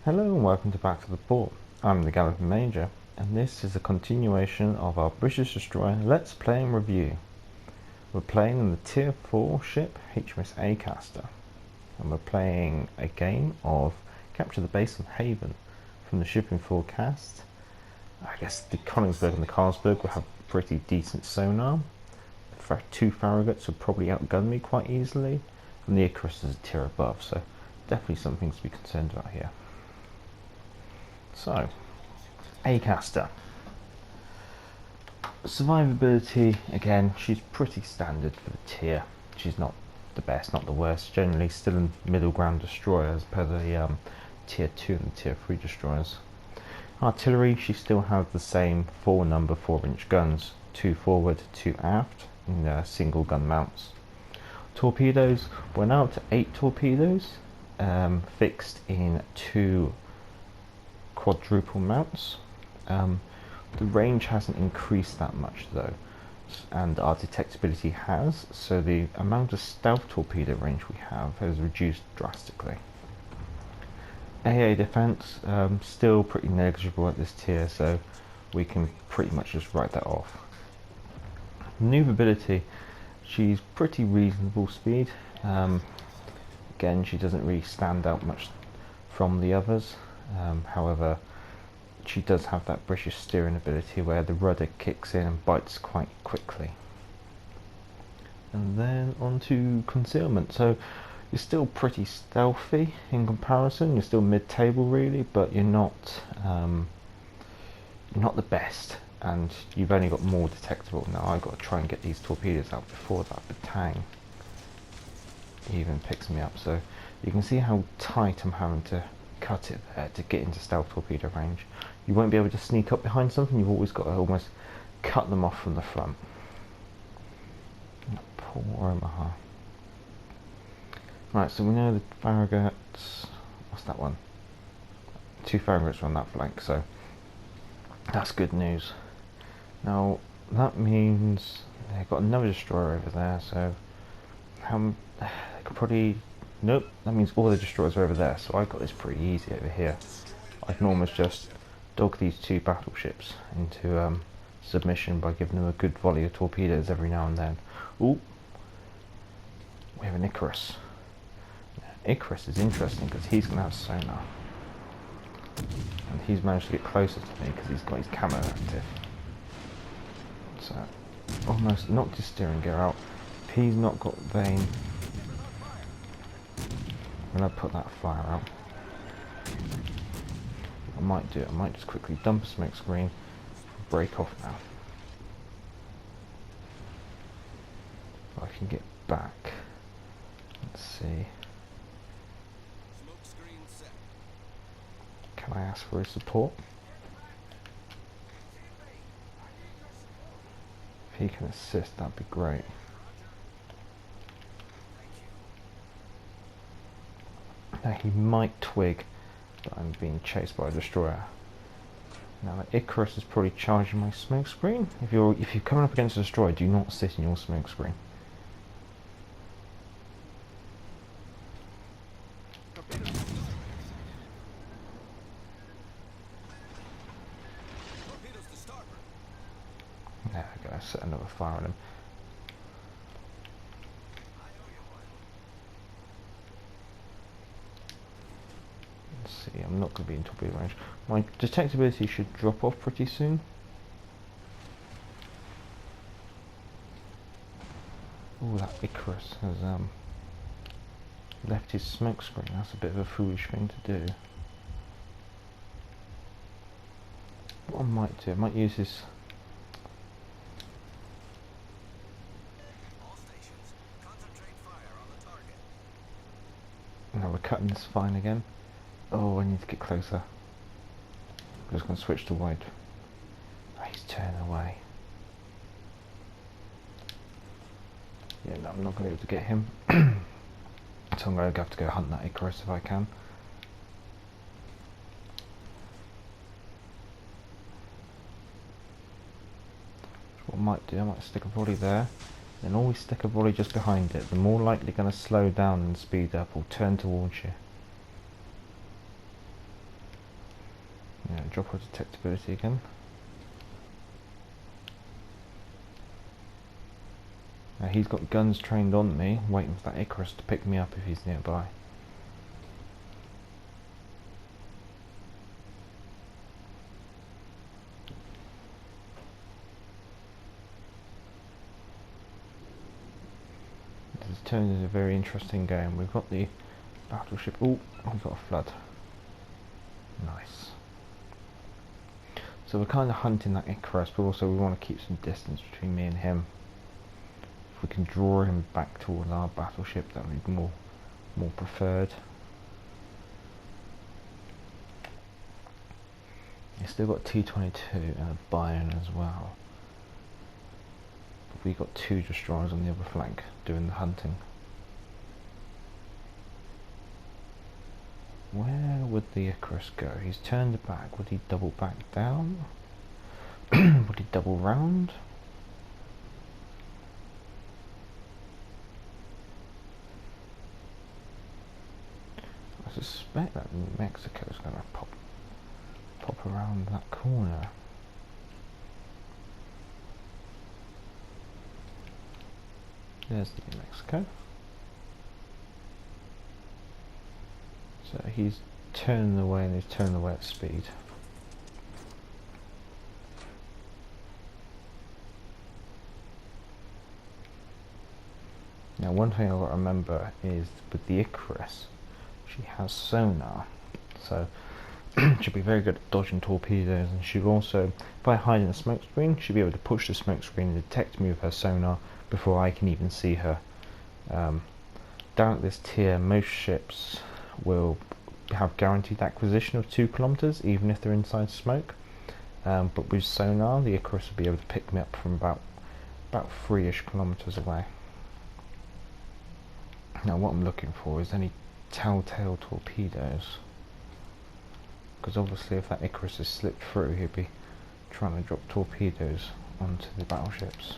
Hello and welcome to Back to the Port. I'm the Galloping Major, and this is a continuation of our British Destroyer Let's Play and Review. We're playing in the Tier 4 ship HMS Acasta, and we're playing a game of Capture the Base on Haven from the shipping forecast. I guess the Königsberg and the Carlsberg will have pretty decent sonar. The two Farraguts will probably outgun me quite easily, and the Icarus is a tier above, so definitely some things to be concerned about here. So, Acasta. Survivability, again, she's pretty standard for the tier. She's not the best, not the worst. Generally still in middle ground destroyers per the tier 2 and tier 3 destroyers. Artillery, she still has the same 4-inch guns, 2 forward, 2 aft, in single gun mounts. Torpedoes, we're now up to 8 torpedoes, fixed in 2 quadruple mounts. The range hasn't increased that much though, and our detectability has, so the amount of stealth torpedo range we have has reduced drastically. AA defense, still pretty negligible at this tier, so we can pretty much just write that off. Maneuverability, she's pretty reasonable speed. Again, she doesn't really stand out much from the others. However, she does have that British steering ability where the rudder kicks in and bites quite quickly. And then on to Concealment. So you're still pretty stealthy in comparison. You're still mid-table really, but you're not the best, and you've only got more detectable. Now I've got to try and get these torpedoes out before that batang even picks me up. So you can see how tight I'm having to cut it there to get into stealth torpedo range. You won't be able to sneak up behind something. You've always got to almost cut them off from the front. Poor Omaha. Right, so we know the Farraguts. What's that one? 2 Farraguts are on that flank, so that's good news. Now that means they've got another destroyer over there, so they could probably. Nope, that means all the destroyers are over there, so I've got this pretty easy over here. I can almost just dog these 2 battleships into submission by giving them a good volley of torpedoes every now and then. Ooh, we have an Icarus. Now, Icarus is interesting because he's going to have sonar. And he's managed to get closer to me because he's got his camo active. So, almost knocked his steering gear out. If he's not got Vian, I'm going to put that fire out. I might do it. I might just quickly dump a smoke screen, break off now. If I can get back. Let's see. Can I ask for his support? If he can assist, that'd be great. Now he might twig that I'm being chased by a destroyer. Now the Icarus is probably charging my smoke screen. If you're coming up against a destroyer, do not sit in your smoke screen. There we go, set another fire on him. See, I'm not going to be in torpedo range. My detectability should drop off pretty soon. Oh, that Icarus has left his smoke screen. That's a bit of a foolish thing to do. What I might do, I might use his. Now we're cutting this fine again. Oh, I need to get closer. I'm just going to switch to wide. Oh, he's turning away. Yeah, no, I'm not going to be able to get him. So I'm going to have to go hunt that Icarus if I can. So what I might do, I might stick a volley there. Then always stick a volley just behind it. The more likely going to slow down and speed up or turn towards you. drop our detectability again. Now he's got guns trained on me, waiting for that Icarus to pick me up if he's nearby. This has turned into a very interesting game. We've got the battleship. Oh, we've got a flood. Nice. So we're kind of hunting that Icarus, but also we want to keep some distance between me and him. If we can draw him back towards our battleship, that would be more preferred. He's still got T-22 and a Vian as well. But we've got 2 destroyers on the other flank doing the hunting. Where would the Icarus go? He's turned back. Would he double back down? Would he double round? I suspect that Mexico's going to pop around that corner. There's the New Mexico. So he's turning away, and he's turning away at speed. Now one thing I've got to remember is with the Icarus, she has sonar, so she'll be very good at dodging torpedoes, and she'll also, if I hide in a smoke screen, she'll be able to push the smoke screen and detect me with her sonar before I can even see her. Down at this tier, most ships will have guaranteed acquisition of 2 kilometers, even if they're inside smoke. But with sonar, the Icarus will be able to pick me up from about 3-ish kilometers away. Now what I'm looking for is any telltale torpedoes, because obviously if that Icarus is slipped through, he'll be trying to drop torpedoes onto the battleships.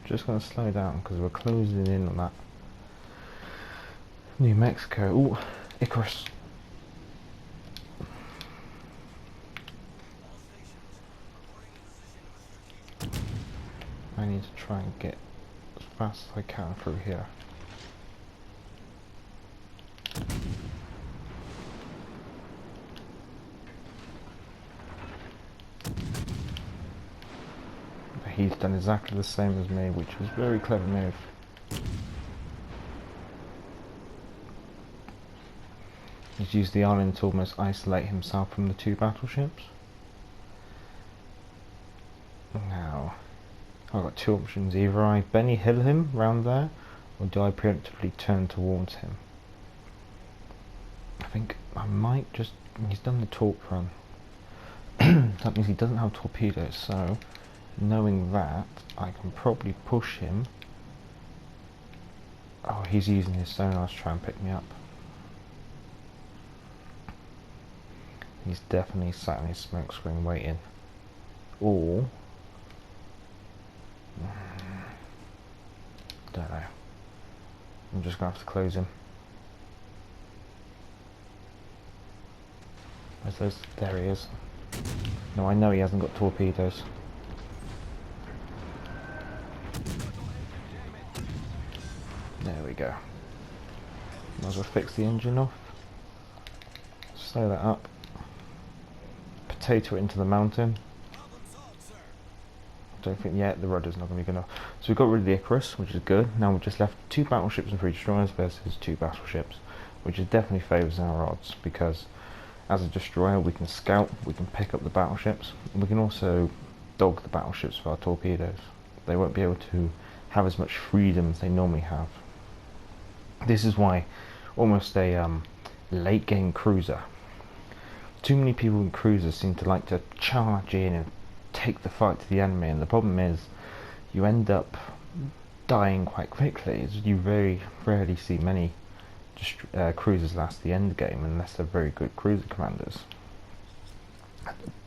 Just going to slow down because we're closing in on that New Mexico. Ooh, Icarus. I need to try and get as fast as I can through here. He's done exactly the same as me, which is a very clever move. He's used the island to almost isolate himself from the 2 battleships. Now, I've got 2 options. Either I Benny Hill him round there, or do I preemptively turn towards him? I think I might just... he's done the torp run. That means he doesn't have torpedoes, so knowing that, I can probably push him. Oh, he's using his sonar to try and pick me up. He's definitely sat in his smoke screen waiting. Or... don't know. I'm just going to have to close him. Where's those? There he is. No, I know he hasn't got torpedoes. There we go. Might as well fix the engine off. Slow that up. Potato it into the mountain. Don't think yet the rudder's not going to be good enough. So we've got rid of the Icarus, which is good. Now we've just left 2 battleships and 3 destroyers versus 2 battleships, which is definitely favours our odds, because as a destroyer we can scout, we can pick up the battleships, and we can also dog the battleships with our torpedoes. They won't be able to have as much freedom as they normally have. This is why almost a late game cruiser. Too many people in cruisers seem to like to charge in and take the fight to the enemy, and the problem is you end up dying quite quickly. You very rarely see many cruisers last the end game unless they're very good cruiser commanders.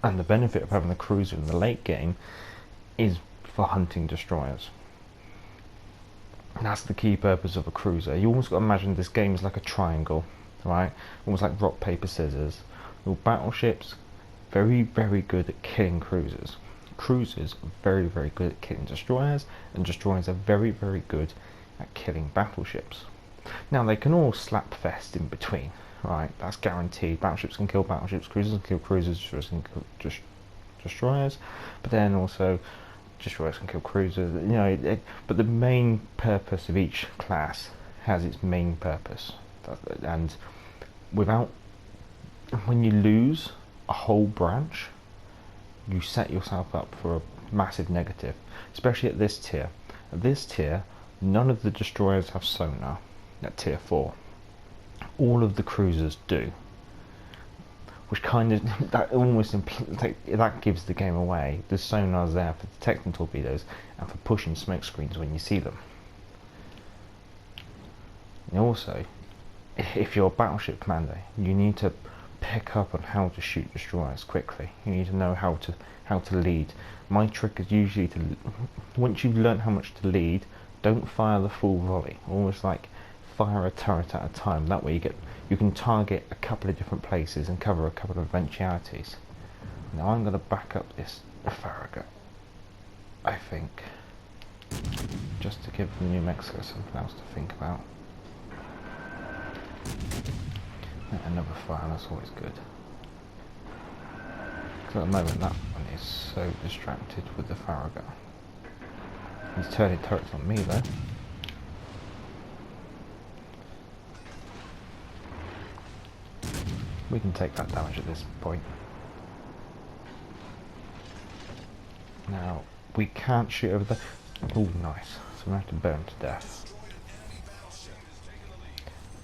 And the benefit of having a cruiser in the late game is for hunting destroyers. And that's the key purpose of a cruiser. You almost got to imagine this game is like a triangle, right? Almost like rock, paper, scissors. Your battleships, very, very good at killing cruisers. Cruisers are very, very good at killing destroyers, and destroyers are very, very good at killing battleships. Now they can all slap fest in between, right? That's guaranteed. Battleships can kill battleships, cruisers can kill cruisers, destroyers can kill destroyers, but then also destroyers can kill cruisers. You know, but the main purpose of each class has its main purpose, and without, when you lose a whole branch, you set yourself up for a massive negative, especially at this tier. At this tier, none of the destroyers have sonar. At tier 4, all of the cruisers do, which kind of that almost that gives the game away. The sonar's there for detecting torpedoes and for pushing smoke screens when you see them. And also, if you're a battleship commander, you need to pick up on how to shoot destroyers quickly. You need to know how to lead. My trick is usually to, once you've learned how much to lead, don't fire the full volley. Almost like fire a turret at a time. That way you can target a couple of different places and cover a couple of eventualities. Now I'm going to back up this Farragut, I think, just to give New Mexico something else to think about. Another fire, that's always good. Because at the moment that one is so distracted with the Farragut. He's turning turrets on me though. We can take that damage at this point. Now, we can't shoot over there. Oh, nice. So we have to burn to death.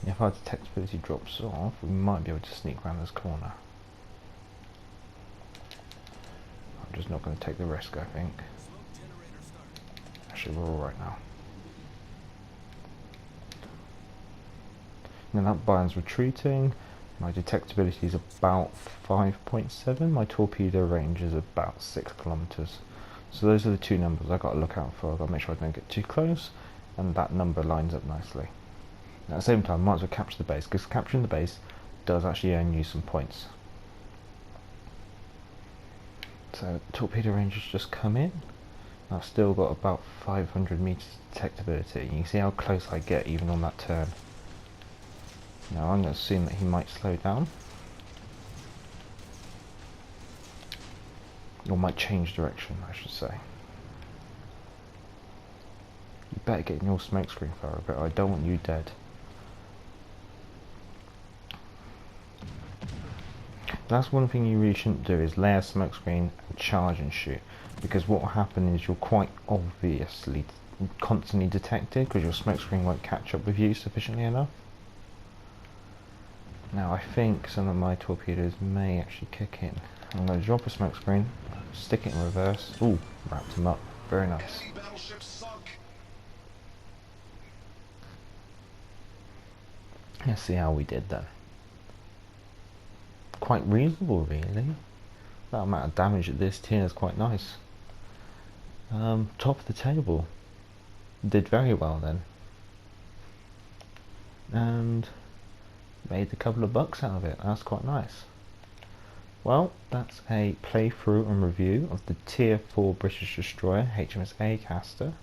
If our detectability drops off, we might be able to sneak around this corner. I'm just not going to take the risk, I think. Actually, we're alright now. Now that Vian's retreating. My detectability is about 5.7. My torpedo range is about 6 kilometers. So those are the two numbers I've got to look out for. I've got to make sure I don't get too close, and that number lines up nicely. At the same time, I might as well capture the base, because capturing the base does actually earn you some points. So torpedo range has just come in. I've still got about 500 meters detectability. You can see how close I get even on that turn. Now I'm going to assume that he might slow down, or might change direction, I should say. You better get in your smoke screen, Farragut. I don't want you dead. That's one thing you really shouldn't do, is lay a smoke screen and charge and shoot, because what will happen is you're quite obviously constantly detected because your smoke screen won't catch up with you sufficiently enough. Now I think some of my torpedoes may actually kick in. I'm going to drop a smoke screen, stick it in reverse. Ooh, wrapped him up. Very nice. Let's see how we did then. Quite reasonable, really. That amount of damage at this tier is quite nice. Top of the table. Did very well then. And made a couple of bucks out of it. That's quite nice. Well, that's a playthrough and review of the Tier 4 British destroyer HMS Acasta.